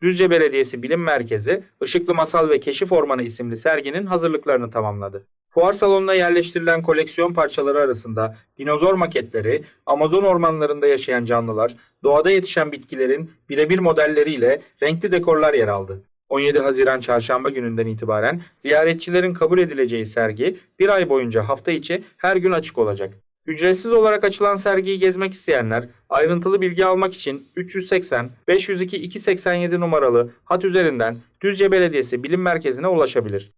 Düzce Belediyesi Bilim Merkezi, Işıklı Masal ve Keşif Ormanı isimli serginin hazırlıklarını tamamladı. Fuar salonuna yerleştirilen koleksiyon parçaları arasında dinozor maketleri, Amazon ormanlarında yaşayan canlılar, doğada yetişen bitkilerin birebir modelleriyle renkli dekorlar yer aldı. 17 Haziran Çarşamba gününden itibaren ziyaretçilerin kabul edileceği sergi bir ay boyunca hafta içi her gün açık olacak. Ücretsiz olarak açılan sergiyi gezmek isteyenler ayrıntılı bilgi almak için 380 502 287 numaralı hat üzerinden Düzce Belediyesi Bilim Merkezi'ne ulaşabilir.